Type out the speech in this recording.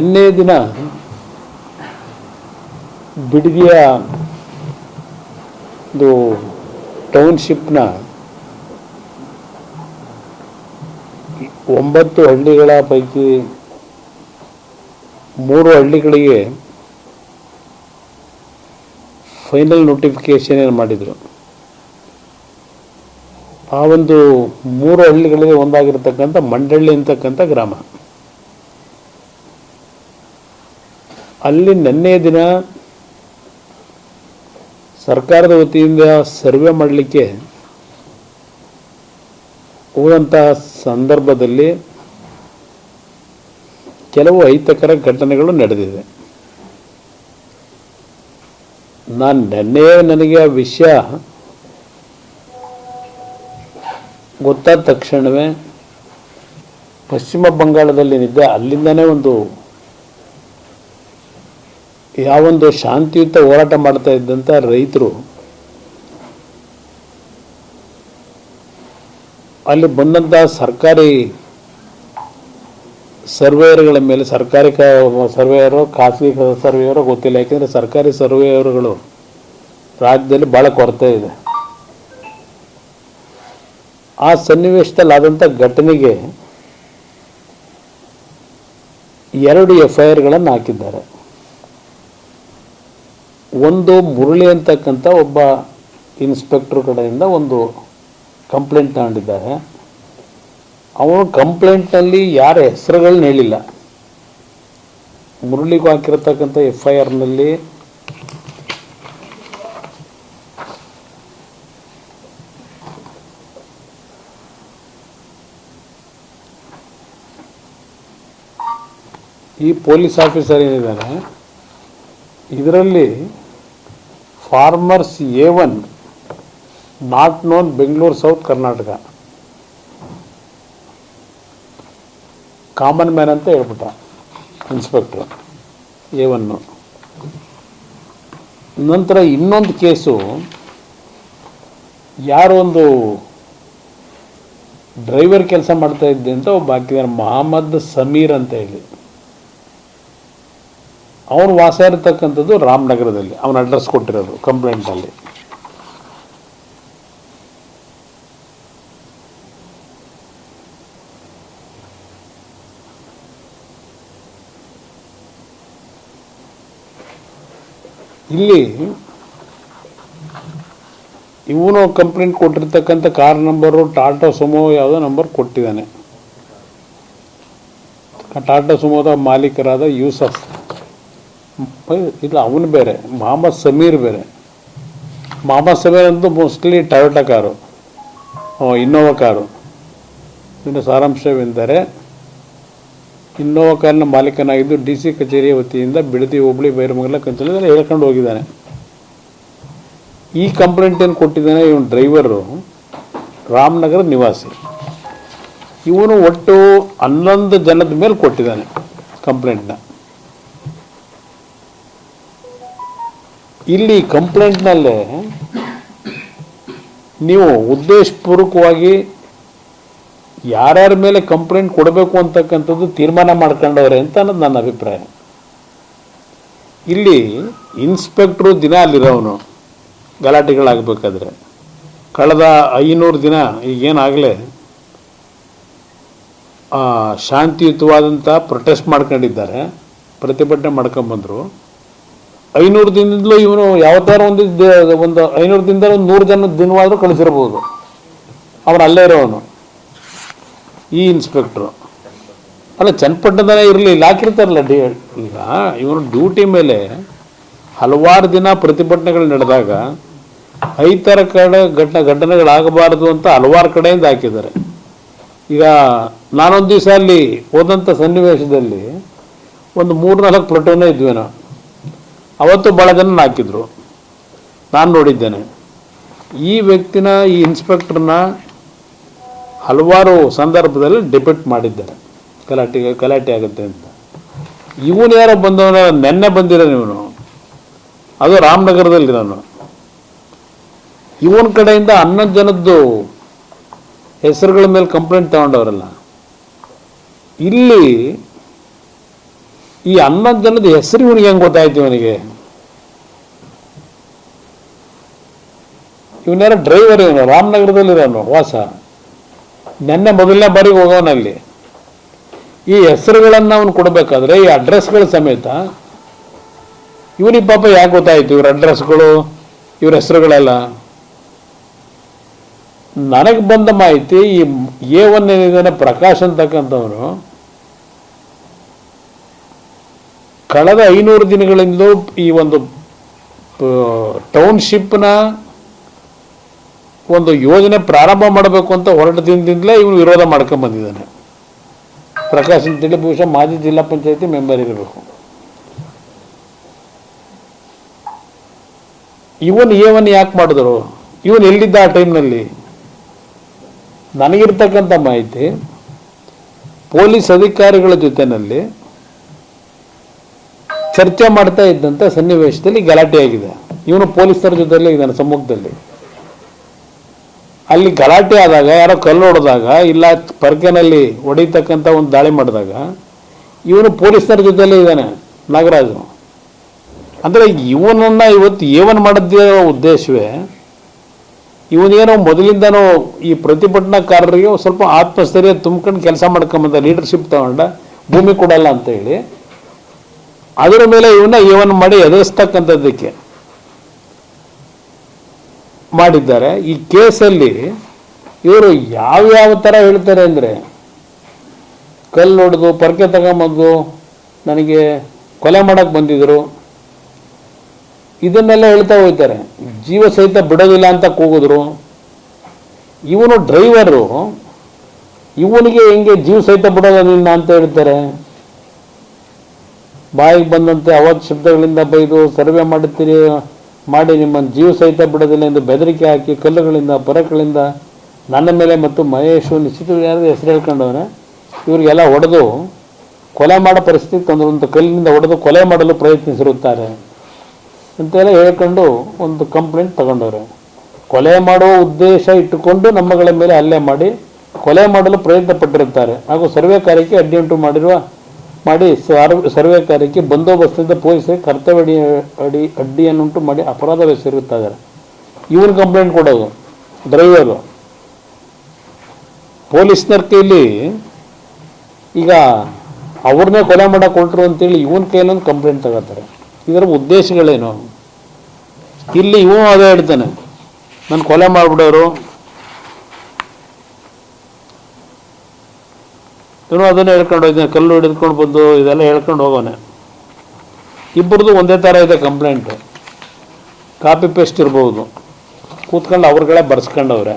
ನಿನ್ನೆ ದಿನ ಬಿಡದಿಯ ಟೌನ್ಶಿಪ್ನ 9 ಹಳ್ಳಿಗಳ ಪೈಕಿ 3 ಹಳ್ಳಿಗಳಿಗೆ ಫೈನಲ್ ನೋಟಿಫಿಕೇಶನ್ ಏನು ಮಾಡಿದರು. ಆ ಒಂದು 3 ಹಳ್ಳಿಗಳಿಗೆ ಒಂದಾಗಿರ್ತಕ್ಕಂಥ ಮಂಡಳ್ಳಿ ಅಂತಕ್ಕಂಥ ಗ್ರಾಮ, ಅಲ್ಲಿ ನಿನ್ನೆ ದಿನ ಸರ್ಕಾರದ ವತಿಯಿಂದ ಸರ್ವೆ ಮಾಡಲಿಕ್ಕೆ ಹೋದಂತಹ ಸಂದರ್ಭದಲ್ಲಿ ಕೆಲವು ಅಹಿತಕರ ಘಟನೆಗಳು ನಡೆದಿದೆ. ನನಗೆ ಆ ವಿಷಯ ಗೊತ್ತಾದ ತಕ್ಷಣವೇ ಪಶ್ಚಿಮ ಬಂಗಾಳದಲ್ಲೇನಿದ್ದೆ ಅಲ್ಲಿಂದನೇ ಯಾವೊಂದು ಶಾಂತಿಯುತ ಹೋರಾಟ ಮಾಡ್ತಾ ಇದ್ದಂಥ ರೈತರು ಅಲ್ಲಿ ಬಂದಂಥ ಸರ್ಕಾರಿ ಸರ್ವೇಯರ್ಗಳ ಮೇಲೆ, ಸರ್ಕಾರಿ ಸರ್ವೇಯರು ಖಾಸಗಿ ಸರ್ವೇಯರು ಗೊತ್ತಿಲ್ಲ, ಯಾಕೆಂದರೆ ಸರ್ಕಾರಿ ಸರ್ವೇಯರ್ಗಳು ರಾಜ್ಯದಲ್ಲಿ ಭಾಳ ಕೊರತೆ ಇದೆ. ಆ ಸನ್ನಿವೇಶದಲ್ಲಿ ಆದಂಥ ಘಟನೆಗೆ 2 FIRಗಳನ್ನು ಹಾಕಿದ್ದಾರೆ. ಒಂದು ಮುರಳಿ ಅಂತಕ್ಕಂಥ ಒಬ್ಬ ಇನ್ಸ್ಪೆಕ್ಟರ್ ಕಡೆಯಿಂದ ಒಂದು ಕಂಪ್ಲೇಂಟ್ ತಗೊಂಡಿದ್ದಾರೆ. ಅವನು ಕಂಪ್ಲೇಂಟ್ನಲ್ಲಿ ಯಾರ ಹೆಸರುಗಳನ್ನ ಹೇಳಿಲ್ಲ. ಮುರಳಿಗೂ ಹಾಕಿರತಕ್ಕಂಥ FIRನಲ್ಲಿ ಈ ಪೊಲೀಸ್ ಆಫೀಸರ್ ಏನಿದ್ದಾರೆ ಇದರಲ್ಲಿ farmers A1 not non Bengaluru south Karnataka common man ಅಂತ ಹೇಳ್ಬಿಟ್ಟ ಇನ್ಸ್ಪೆಕ್ಟ್ರು A1. ನಂತರ ಇನ್ನೊಂದು ಕೇಸು, ಯಾರೋ ಒಂದು ಡ್ರೈವರ್ ಕೆಲಸ ಮಾಡ್ತಾ ಇದ್ದೆ ಅಂತ ಒಬ್ಬ ಹಾಕಿದ್ದಾರೆ, ಮೊಹಮ್ಮದ್ ಸಮೀರ್ ಅಂತ ಹೇಳಿ. ಅವನು ವಾಸ ಇರತಕ್ಕಂಥದ್ದು ರಾಮನಗರದಲ್ಲಿ, ಅವನ ಅಡ್ರೆಸ್ ಕೊಟ್ಟಿರೋದು ಕಂಪ್ಲೇಂಟಲ್ಲಿ. ಇಲ್ಲಿ ಇವನು ಕಂಪ್ಲೇಂಟ್ ಕೊಟ್ಟಿರ್ತಕ್ಕಂಥ ಕಾರ್ ನಂಬರು ಟಾಟಾ ಸುಮೋ ಯಾವುದೋ ನಂಬರ್ ಕೊಟ್ಟಿದ್ದಾನೆ. ಟಾಟಾ ಸುಮೋದ ಮಾಲೀಕರಾದ ಯೂಸಫ್ ಇಲ್ಲ, ಅವನು ಬೇರೆ, ಮೊಹಮ್ಮದ್ ಸಮೀರ್ ಬೇರೆ. ಮೊಹಮ್ಮದ್ ಸಮೀರ್ ಅಂತೂ mostly Toyota car, Innova car. ಇನ್ನು ಸಾರಾಂಶವೆಂದರೆ ಇನ್ನೋವಾ ಕಾರಿನ ಮಾಲೀಕನಾಗಿದ್ದು DC ಕಚೇರಿಯ ವತಿಯಿಂದ ಬಿಡದಿ ಹೋಬಳಿ ಬೈರಮಂಗಲ ಕಂಚಲದಲ್ಲಿ ಹೇಳ್ಕೊಂಡು ಹೋಗಿದ್ದಾನೆ. ಈ ಕಂಪ್ಲೇಂಟ್ ಏನು ಕೊಟ್ಟಿದ್ದಾನೆ ಇವನು ಡ್ರೈವರು ರಾಮನಗರ ನಿವಾಸಿ. ಇವನು ಒಟ್ಟು 11 ಜನದ ಮೇಲೆ ಕೊಟ್ಟಿದ್ದಾನೆ ಕಂಪ್ಲೇಂಟ್ನ. ಇಲ್ಲಿ ಕಂಪ್ಲೇಂಟ್ನಲ್ಲೇ ನೀವು ಉದ್ದೇಶಪೂರ್ವಕವಾಗಿ ಯಾರ್ಯಾರ ಮೇಲೆ ಕಂಪ್ಲೇಂಟ್ ಕೊಡಬೇಕು ಅಂತಕ್ಕಂಥದ್ದು ತೀರ್ಮಾನ ಮಾಡ್ಕೊಂಡವ್ರೆ ಅಂತ ಅನ್ನೋದು ನನ್ನ ಅಭಿಪ್ರಾಯ. ಇಲ್ಲಿ ಇನ್ಸ್ಪೆಕ್ಟ್ರು ದಿನ ಅಲ್ಲಿರೋವನು ಗಲಾಟೆಗಳಾಗಬೇಕಾದ್ರೆ ಕಳೆದ 500 ದಿನ ಈಗೇನಾಗಲೇ ಶಾಂತಿಯುತವಾದಂಥ ಪ್ರೊಟೆಸ್ಟ್ ಮಾಡ್ಕೊಂಡಿದ್ದಾರೆ, ಪ್ರತಿಭಟನೆ ಮಾಡ್ಕೊಂಬಂದರು. 500 ದಿನದಿಂದಲೂ ಇವನು ಯಾವತ್ತಾರು ಒಂದು 500 ದಿನದಲ್ಲಿ 100 ಜನ ದಿನವಾದರೂ ಕಳಿಸಿರ್ಬೋದು. ಅವನು ಅಲ್ಲೇ ಇರೋವನು ಈ ಇನ್ಸ್ಪೆಕ್ಟ್ರು. ಅಲ್ಲ, ಚನ್ನಪಟ್ಟಣದಲ್ಲೇ ಇರಲಿ, ಇಲ್ಲಿ ಹಾಕಿರ್ತಾರಲ್ಲ. ಈಗ ಇವನು ಡ್ಯೂಟಿ ಮೇಲೆ ಹಲವಾರು ದಿನ ಪ್ರತಿಭಟನೆಗಳು ನಡೆದಾಗ ಈ ಥರ ಘಟನೆಗಳಾಗಬಾರ್ದು ಅಂತ ಹಲವಾರು ಕಡೆಯಿಂದ ಹಾಕಿದ್ದಾರೆ. ಈಗ ನಾನೊಂದು ದಿವಸ ಅಲ್ಲಿ ಹೋದಂಥ ಸನ್ನಿವೇಶದಲ್ಲಿ ಒಂದು 3-4 ಪ್ಲಟೂನೇ ಇದ್ವೇನೋ. ಅವತ್ತು ಭಾಳ ಜನ ಹಾಕಿದ್ರು, ನಾನು ನೋಡಿದ್ದೇನೆ. ಈ ವ್ಯಕ್ತಿನ, ಈ ಇನ್ಸ್ಪೆಕ್ಟ್ರನ್ನ ಹಲವಾರು ಸಂದರ್ಭದಲ್ಲಿ ಡಿಬೇಟ್ ಮಾಡಿದ್ದಾರೆ, ಗಲಾಟೆ ಆಗುತ್ತೆ ಅಂತ. ಇವನು ಯಾರೋ ಬಂದವನ, ನೆನ್ನೆ ಬಂದಿರೋನು ಇವನು, ಅದು ರಾಮನಗರದಲ್ಲಿರೋನು. ಇವನ ಕಡೆಯಿಂದ 11 ಜನದ್ದು ಹೆಸರುಗಳ ಮೇಲೆ ಕಂಪ್ಲೇಂಟ್ ತಗೊಂಡವರಲ್ಲ. ಇಲ್ಲಿ ಈ 11 ಜನದ ಹೆಸರು ಇವನಿಗೆ ಹೆಂಗೆ ಗೊತ್ತಾಯ್ತು? ಇವನ್ಯಾರ ಡ್ರೈವರ್, ಇವನು ರಾಮನಗರದಲ್ಲಿರೋನು ವಾಸ, ನೆನ್ನೆ ಮೊದಲನೇ ಬಾರಿಗೆ ಹೋಗೋನಲ್ಲಿ. ಈ ಹೆಸರುಗಳನ್ನು ಅವನು ಕೊಡಬೇಕಾದ್ರೆ ಈ ಅಡ್ರೆಸ್ಗಳ ಸಮೇತ ಇವನಿಗೆ ಪಾಪ ಯಾಕೆ ಗೊತ್ತಾಯ್ತು ಇವ್ರ ಅಡ್ರೆಸ್ಗಳು, ಇವ್ರ ಹೆಸರುಗಳೆಲ್ಲ? ನನಗೆ ಬಂದ ಮಾಹಿತಿ, ಈ A1 ಏನಿದ್ದಾನೆ ಪ್ರಕಾಶ್ ಅಂತಕ್ಕಂಥವನು ಕಳೆದ 500 ದಿನಗಳಿಂದಲೂ ಈ ಒಂದು ಟೌನ್ಶಿಪ್ನ ಒಂದು ಯೋಜನೆ ಪ್ರಾರಂಭ ಮಾಡಬೇಕು ಅಂತ ಹೊರಟ ದಿನದಿಂದಲೇ ಇವನು ವಿರೋಧ ಮಾಡ್ಕೊಂಡು ಬಂದಿದ್ದಾನೆ. ಪ್ರಕಾಶ್ ಅಂತೇಳಿ ಬಹುಶಃ ಮಾಜಿ ಜಿಲ್ಲಾ ಪಂಚಾಯತಿ ಮೆಂಬರ್ ಇರಬೇಕು. ಇವನು A1 ಯಾಕೆ ಮಾಡಿದ್ರು? ಇವನು ಎಲ್ಲಿದ್ದ ಆ ಟೈಮ್ನಲ್ಲಿ? ನನಗಿರ್ತಕ್ಕಂಥ ಮಾಹಿತಿ, ಪೊಲೀಸ್ ಅಧಿಕಾರಿಗಳ ಜೊತೆಯಲ್ಲಿ ಚರ್ಚೆ ಮಾಡ್ತಾ ಇದ್ದಂಥ ಸನ್ನಿವೇಶದಲ್ಲಿ ಗಲಾಟೆ ಆಗಿದೆ. ಇವನು ಪೊಲೀಸರ ಜೊತೆಯಲ್ಲೇ ಇದ್ದಾನೆ ಸಮ್ಮುಖದಲ್ಲಿ. ಅಲ್ಲಿ ಗಲಾಟೆ ಆದಾಗ, ಯಾರೋ ಕಲ್ಲು ಹೊಡೆದಾಗ, ಇಲ್ಲ ಪರ್ಕೆನಲ್ಲಿ ಹೊಡಿತಕ್ಕಂಥ ಒಂದು ದಾಳಿ ಮಾಡಿದಾಗ ಇವನು ಪೊಲೀಸರ ಜೊತೆಯಲ್ಲೇ ಇದ್ದಾನೆ ನಾಗರಾಜು. ಅಂದರೆ ಇವನನ್ನು ಇವತ್ತು A1 ಮಾಡಿದ್ದ ಉದ್ದೇಶವೇ, ಇವನೇನೋ ಮೊದಲಿಂದನೂ ಈ ಪ್ರತಿಭಟನಾಕಾರರಿಗೆ ಸ್ವಲ್ಪ ಆತ್ಮಸ್ಥೈರ್ಯ ತುಂಬ್ಕೊಂಡು ಕೆಲಸ ಮಾಡ್ಕೊಂಬಂದ, ಲೀಡರ್ಶಿಪ್ ತಗೊಂಡ, ಭೂಮಿ ಕೊಡಲ್ಲ ಅಂತ ಹೇಳಿ ಅದರ ಮೇಲೆ ಇವನ್ನ A1 ಮಾಡಿ ಎದುರಿಸ್ತಕ್ಕಂಥದ್ದಕ್ಕೆ ಮಾಡಿದ್ದಾರೆ. ಈ ಕೇಸಲ್ಲಿ ಇವರು ಯಾವ್ಯಾವ ಥರ ಹೇಳ್ತಾರೆ ಅಂದರೆ, ಕಲ್ಲು ಹೊಡೆದು ಪರ್ಕೆ ತಗೊಂಬಂದು ನನಗೆ ಕೊಲೆ ಮಾಡೋಕ್ಕೆ ಬಂದಿದ್ರು, ಇದನ್ನೆಲ್ಲ ಹೇಳ್ತಾ ಹೋಗ್ತಾರೆ. ಜೀವ ಸಹಿತ ಬಿಡೋದಿಲ್ಲ ಅಂತ ಕೂಗಿದ್ರು. ಇವನು ಡ್ರೈವರು, ಇವನಿಗೆ ಹೆಂಗೆ ಜೀವ ಸಹಿತ ಬಿಡೋದಿಲ್ಲ ಅಂತ ಹೇಳ್ತಾರೆ? ಬಾಯಿಗೆ ಬಂದಂತೆ ಅವಾಜ್ ಶಬ್ದಗಳಿಂದ ಬೈದು ಸರ್ವೆ ಮಾಡುತ್ತೀರಿ ಮಾಡಿ ನಿಮ್ಮನ್ನು ಜೀವ ಸಹಿತ ಬಿಡೋದಿಲ್ಲ ಎಂದು ಬೆದರಿಕೆ ಹಾಕಿ ಕಲ್ಲುಗಳಿಂದ ಪರಕಗಳಿಂದ ನನ್ನ ಮೇಲೆ ಮತ್ತು ಮಹೇಶು ನಿಶ್ಚಿತ ಯಾರು ಹೆಸರು ಹೇಳ್ಕೊಂಡವನೇ ಇವರಿಗೆಲ್ಲ ಹೊಡೆದು ಕೊಲೆ ಮಾಡೋ ಪರಿಸ್ಥಿತಿ ತಂದರು ಅಂತ, ಕಲ್ಲಿನಿಂದ ಹೊಡೆದು ಕೊಲೆ ಮಾಡಲು ಪ್ರಯತ್ನಿಸಿರುತ್ತಾರೆ ಅಂತೆಲ್ಲ ಹೇಳ್ಕೊಂಡು ಒಂದು ಕಂಪ್ಲೇಂಟ್ ತಗೊಂಡವ್ರೆ. ಕೊಲೆ ಮಾಡುವ ಉದ್ದೇಶ ಇಟ್ಟುಕೊಂಡು ನಮ್ಮಗಳ ಮೇಲೆ ಹಲ್ಲೆ ಮಾಡಿ ಕೊಲೆ ಮಾಡಲು ಪ್ರಯತ್ನ ಪಟ್ಟಿರುತ್ತಾರೆ ಹಾಗೂ ಸರ್ವೆ ಕಾರ್ಯಕ್ಕೆ ಅಡ್ಡಿಯುಂಟು ಮಾಡಿ ಸರ್ವೆ ಕಾರ್ಯಕ್ಕೆ ಬಂದೋಬಸ್ತಿಂದ ಪೊಲೀಸರಿಗೆ ಕರ್ತವ್ಯ ಅಡ್ಡಿಯನ್ನುಂಟು ಮಾಡಿ ಅಪರಾಧವೆಸಗಿರುತ್ತಾ ಇದ್ದಾರೆ. ಇವನು ಕಂಪ್ಲೇಂಟ್ ಕೊಡೋದು ಡ್ರೈವರು. ಪೊಲೀಸ್ನರ ಕೈಲಿ ಈಗ ಅವ್ರನ್ನೇ ಕೊಲೆ ಮಾಡೋಕೆ ಹೊರಟರು ಅಂತೇಳಿ ಇವನ ಕೈಲೊಂದು ಕಂಪ್ಲೇಂಟ್ ತಗೋತಾರೆ. ಇದರ ಉದ್ದೇಶಗಳೇನು? ಇಲ್ಲಿ ಇವನು ಅದೇ ಹೇಳ್ತಾನೆ, ನಾನು ಕೊಲೆ ಮಾಡಿಬಿಡೋರು, ಇವನು ಅದನ್ನೇ ಹೇಳ್ಕೊಂಡು ಹೋಗ್ತಾನೆ, ಕಲ್ಲು ಹಿಡಿದುಕೊಂಡು ಬಂದು ಇದೆಲ್ಲ ಹೇಳ್ಕೊಂಡು ಹೋಗೋನೆ. ಇಬ್ಬರದು ಒಂದೇ ಥರ ಇದೆ ಕಂಪ್ಲೇಂಟು, ಕಾಪಿ ಪೇಸ್ಟ್ ಇರ್ಬೋದು, ಕೂತ್ಕೊಂಡು ಅವ್ರುಗಳೇ ಬರ್ಸ್ಕೊಂಡವ್ರೆ.